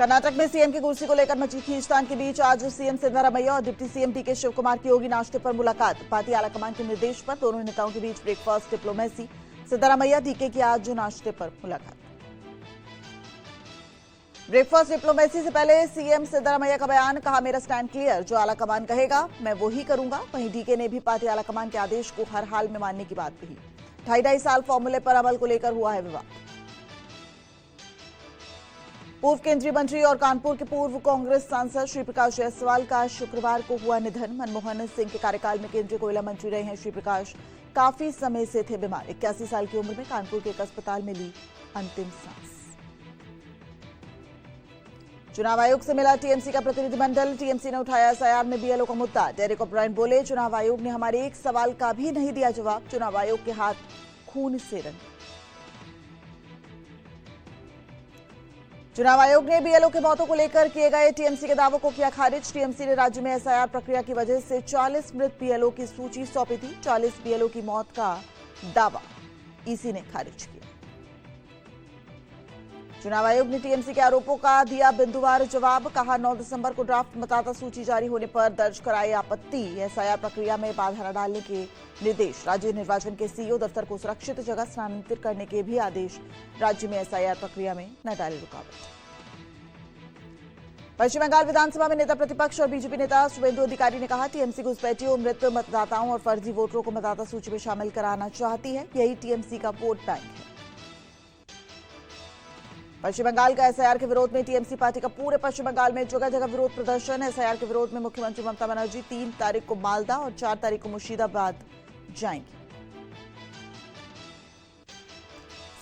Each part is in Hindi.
कर्नाटक में सीएम की कुर्सी को लेकर मची खींचतान के बीच आज सीएम सिद्धरामैया और डिप्टी सीएम डीके शिवकुमार की होगी नाश्ते पर मुलाकात। पार्टी आलाकमान के निर्देश पर दोनों नेताओं के बीच ब्रेकफास्ट डिप्लोमेसी। सिद्धरामैया डीके की आज नाश्ते पर मुलाकात। ब्रेकफास्ट डिप्लोमेसी से पहले सीएम सिद्धरामैया का बयान, कहा मेरा स्टैंड क्लियर, जो आलाकमान कहेगा मैं वो ही करूंगा। वहीं डीके ने भी पार्टी आलाकमान के आदेश को हर हाल में मानने की बात कही। 2.5 साल फॉर्मूले पर अमल को लेकर हुआ है विवाद। पूर्व केंद्रीय मंत्री और कानपुर के पूर्व कांग्रेस सांसद श्री प्रकाश जायसवाल का शुक्रवार को हुआ निधन। मनमोहन सिंह के कार्यकाल में केंद्रीय कोयला मंत्री रहे हैं श्री प्रकाश। काफी समय से थे बीमार। 81 साल की उम्र में कानपुर के एक अस्पताल में ली अंतिम सांस। चुनाव आयोग से मिला टीएमसी का प्रतिनिधिमंडल। टीएमसी ने उठाया एसआईआर में बीएलओ का मुद्दा। डेरेक ओब्रायन बोले, चुनाव आयोग ने हमारे एक सवाल का भी नहीं दिया जवाब। चुनाव आयोग के हाथ खून से रंगे। चुनाव आयोग ने बीएलओ के मौतों को लेकर किए गए टीएमसी के दावों को किया खारिज। टीएमसी ने राज्य में एसआईआर प्रक्रिया की वजह से 40 मृत बीएलओ की सूची सौंपी थी। 40 बीएलओ की मौत का दावा ईसी ने खारिज किया। चुनाव आयोग ने टीएमसी के आरोपों का दिया बिंदुवार जवाब। कहा 9 दिसंबर को ड्राफ्ट मतदाता सूची जारी होने पर दर्ज कराई आपत्ति। एसआईआर प्रक्रिया में बाधा न डालने के निर्देश। राज्य निर्वाचन के सीईओ दफ्तर को सुरक्षित जगह स्थानांतरित करने के भी आदेश। राज्य में एसआईआर प्रक्रिया में न डाले रुकावट। पश्चिम बंगाल विधानसभा में नेता प्रतिपक्ष और बीजेपी नेता शुभेंदु अधिकारी ने कहा, टीएमसी घुसपैठियों, मृत मतदाताओं और फर्जी वोटरों को मतदाता सूची में शामिल कराना चाहती है। यही टीएमसी का वोट बैंक है। पश्चिम बंगाल का एसआईआर के विरोध में टीएमसी पार्टी का पूरे पश्चिम बंगाल में जगह जगह विरोध प्रदर्शन। एसआईआर के विरोध में मुख्यमंत्री ममता बनर्जी 3 तारीख को मालदा और 4 तारीख को मुर्शिदाबाद जाएंगी।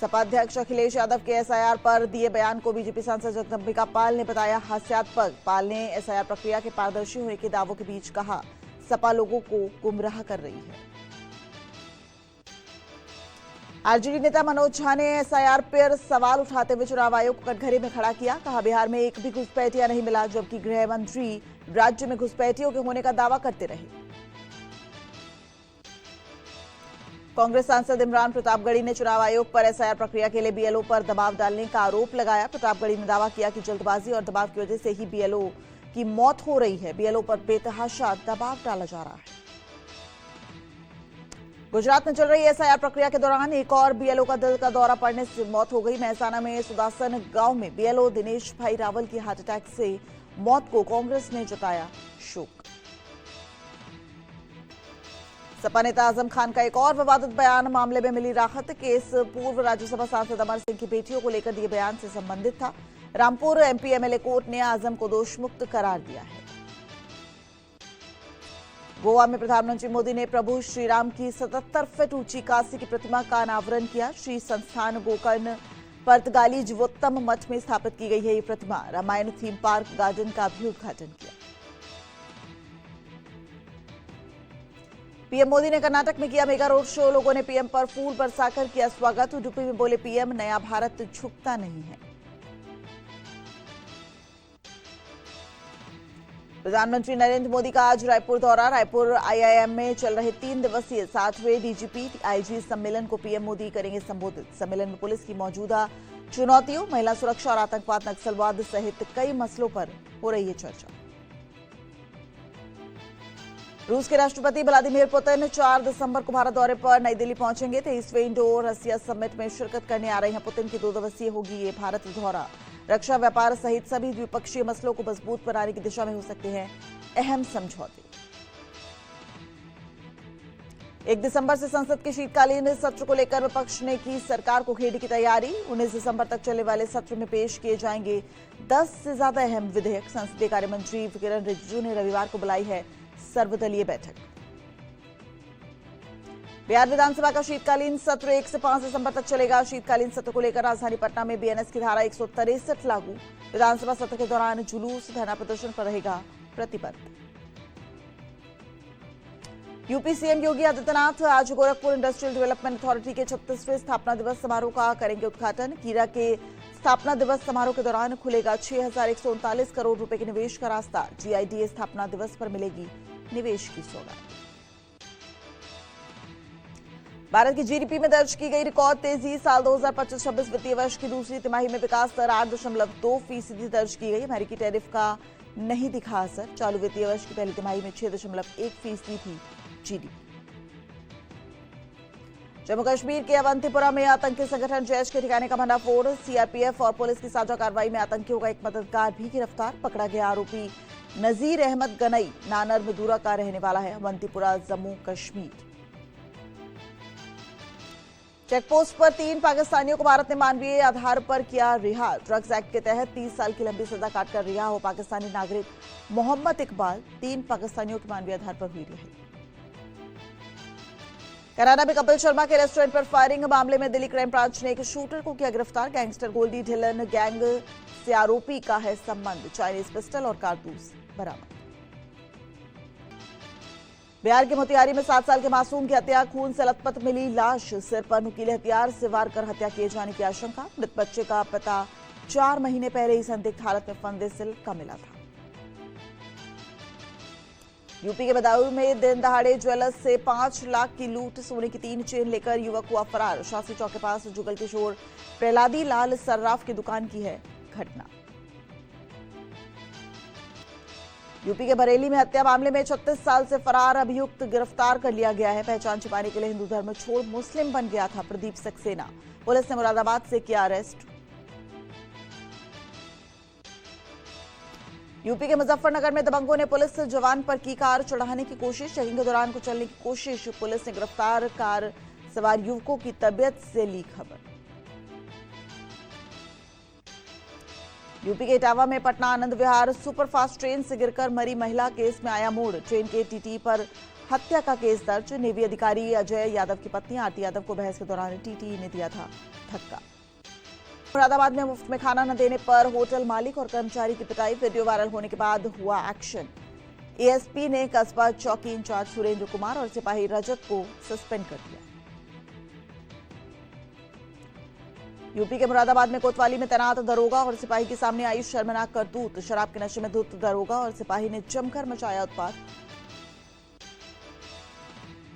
सपा अध्यक्ष अखिलेश यादव के एसआईआर पर दिए बयान को बीजेपी सांसद जगदंबिका पाल ने बताया हास्यास्पद। पाल ने एसआईआर प्रक्रिया के पारदर्शी होने के दावों के बीच कहा, सपा लोगों को गुमराह कर रही है। आरजेडी नेता मनोज झा ने एसआईआर पर सवाल उठाते हुए चुनाव आयोग को कटघरे में खड़ा किया। कहा, बिहार में एक भी घुसपैठिया नहीं मिला, जबकि गृह मंत्री राज्य में घुसपैठियों के होने का दावा करते रहे। कांग्रेस सांसद इमरान प्रतापगढ़ी ने चुनाव आयोग पर एसआईआर प्रक्रिया के लिए बीएलओ पर दबाव डालने का आरोप लगाया। प्रतापगढ़ी ने दावा किया कि जल्दबाजी और दबाव की वजह से ही बीएलओ की मौत हो रही है। बीएलओ पर बेतहाशा दबाव डाला जा रहा है। गुजरात में चल रही एसआईआर प्रक्रिया के दौरान एक और बीएलओ का दिल का दौरा पड़ने से मौत हो गई। महसाना में सुदासन गांव में बीएलओ दिनेश भाई रावल की हार्ट अटैक से मौत को कांग्रेस ने जताया शोक। सपा नेता आजम खान का एक और विवादित बयान, मामले में मिली राहत। केस पूर्व राज्यसभा सांसद अमर सिंह की बेटियों को लेकर दिए बयान से संबंधित था। रामपुर एमपी एमएलए कोर्ट ने आजम को दोषमुक्त करार दिया है। गोवा में प्रधानमंत्री मोदी ने प्रभु श्रीराम की 77 फीट ऊंची कांस्य की प्रतिमा का अनावरण किया। श्री संस्थान गोकर्ण पर्तगाली जीवोत्तम मठ में स्थापित की गई है ये प्रतिमा। रामायण थीम पार्क गार्डन का भी उद्घाटन किया। पीएम मोदी ने कर्नाटक में किया मेगा रोड शो। लोगों ने पीएम पर फूल बरसाकर किया स्वागत। उडुपी में बोले पीएम, नया भारत झुकता नहीं है। प्रधानमंत्री नरेंद्र मोदी का आज रायपुर दौरा। रायपुर आईआईएम में चल रहे 3 दिवसीय 60वें डीजीपी आईजी सम्मेलन को पीएम मोदी करेंगे संबोधित। सम्मेलन में पुलिस की मौजूदा चुनौतियों, महिला सुरक्षा और आतंकवाद, नक्सलवाद सहित कई मसलों पर हो रही है चर्चा। रूस के राष्ट्रपति व्लादिमीर पुतिन 4 दिसंबर को भारत दौरे पर नई दिल्ली पहुंचेंगे। 23वें इंडो रसिया समिट में शिरकत करने आ रहे हैं पुतिन की 2 दिवसीय होगी ये भारत दौरा। रक्षा, व्यापार सहित सभी द्विपक्षीय मसलों को मजबूत बनाने की दिशा में हो सकते हैं अहम समझौते। 1 दिसंबर से संसद के शीतकालीन सत्र को लेकर विपक्ष ने की सरकार को घेरने की तैयारी। 19 दिसंबर तक चलने वाले सत्र में पेश किए जाएंगे 10 से ज्यादा अहम विधेयक। संसदीय कार्य मंत्री किरण रिजिजू ने रविवार को बुलाई है सर्वदलीय बैठक। बिहार विधानसभा का शीतकालीन सत्र 1 से 5 दिसंबर तक चलेगा। शीतकालीन सत्र को लेकर राजधानी पटना में बीएनएस की धारा 163 लागू। विधानसभा सत्र के दौरान जुलूस, धरना प्रदर्शन पर रहेगा प्रतिबंध। यूपी सीएम योगी आदित्यनाथ आज गोरखपुर इंडस्ट्रियल डेवलपमेंट अथॉरिटी के 36वें स्थापना दिवस समारोह का करेंगे उद्घाटन। कीरा के स्थापना दिवस समारोह के दौरान खुलेगा 6139 करोड़ रुपए के निवेश का रास्ता। जीआईडीए स्थापना दिवस पर मिलेगी निवेश की सौगात। भारत की जीडीपी में दर्ज की गई रिकॉर्ड तेजी। साल 2025-26 वित्तीय वर्ष की दूसरी तिमाही में विकास दर 8.2% दर्ज की गई। अमेरिकी टैरिफ का नहीं दिखा असर। चालू वित्तीय वर्ष की पहली तिमाही में 6.1% थी जीडीपी। जम्मू कश्मीर के अवंतीपुरा में आतंकी संगठन जैश के ठिकाने का भंडाफोड़। सीआरपीएफ और पुलिस की साझा कार्रवाई में आतंकियों का एक मददगार भी गिरफ्तार। पकड़ा गया आरोपी नजीर अहमद गनई नानर मदूरा का रहने वाला है। अवंतीपुरा जम्मू कश्मीर। चेकपोस्ट पर 3 पाकिस्तानियों को भारत ने मानवीय आधार पर किया रिहा। ड्रग्स एक्ट के तहत 30 साल की लंबी सजा काटकर रिहा हो पाकिस्तानी नागरिक मोहम्मद इकबाल। 3 पाकिस्तानियों की मानवीय आधार पर हुई रिहाई। कनाडा में कपिल शर्मा के रेस्टोरेंट पर फायरिंग मामले में दिल्ली क्राइम ब्रांच ने एक शूटर को किया गिरफ्तार। गैंगस्टर गोल्डी ढिलन गैंग से आरोपी का है संबंध। चाइनीज पिस्टल और कारतूस बरामद। बिहार के मोतिहारी में 7 साल के मासूम की हत्या। खून से लथपथ मिली लाश। सिर पर नुकीले हथियार से वार कर हत्या किए जाने की आशंका। मृत बच्चे का पता 4 महीने पहले ही संदिग्ध हालत में फंदे से का मिला था। यूपी के बदायूं में दिन दहाड़े ज्वेलर्स से 5 लाख की लूट। सोने की 3 चेन लेकर युवक हुआ फरार। शास्त्री चौक के पास जुगल किशोर प्रहलादी लाल सर्राफ की दुकान की है घटना। यूपी के बरेली में हत्या मामले में 36 साल से फरार अभियुक्त गिरफ्तार कर लिया गया है। पहचान छिपाने के लिए हिंदू धर्म छोड़ मुस्लिम बन गया था प्रदीप सक्सेना। पुलिस ने मुरादाबाद से किया अरेस्ट। यूपी के मुजफ्फरनगर में दबंगों ने पुलिस जवान पर की कार चढ़ाने की कोशिश। चेकिंग के दौरान कुचलने की कोशिश। पुलिस ने गिरफ्तार कार सवार युवकों की तबीयत से ली खबर। यूपी के इटावा में पटना आनंद विहार सुपरफास्ट ट्रेन से गिरकर मरी महिला केस में आया मोड़। ट्रेन के टीटी पर हत्या का केस दर्ज। नेवी अधिकारी अजय यादव की पत्नी आरती यादव को बहस के दौरान टीटी ने दिया था धक्का। मुरादाबाद में मुफ्त में खाना न देने पर होटल मालिक और कर्मचारी की पिटाई। वीडियो वायरल होने के बाद हुआ एक्शन। एएसपी ने कस्बा चौकी इंचार्ज सुरेंद्र कुमार और सिपाही रजत को सस्पेंड कर दिया। यूपी के मुरादाबाद में कोतवाली में तैनात दरोगा और सिपाही के सामने आई शर्मनाक करतूत। शराब के नशे में धुत दरोगा और सिपाही ने जमकर मचाया उत्पात।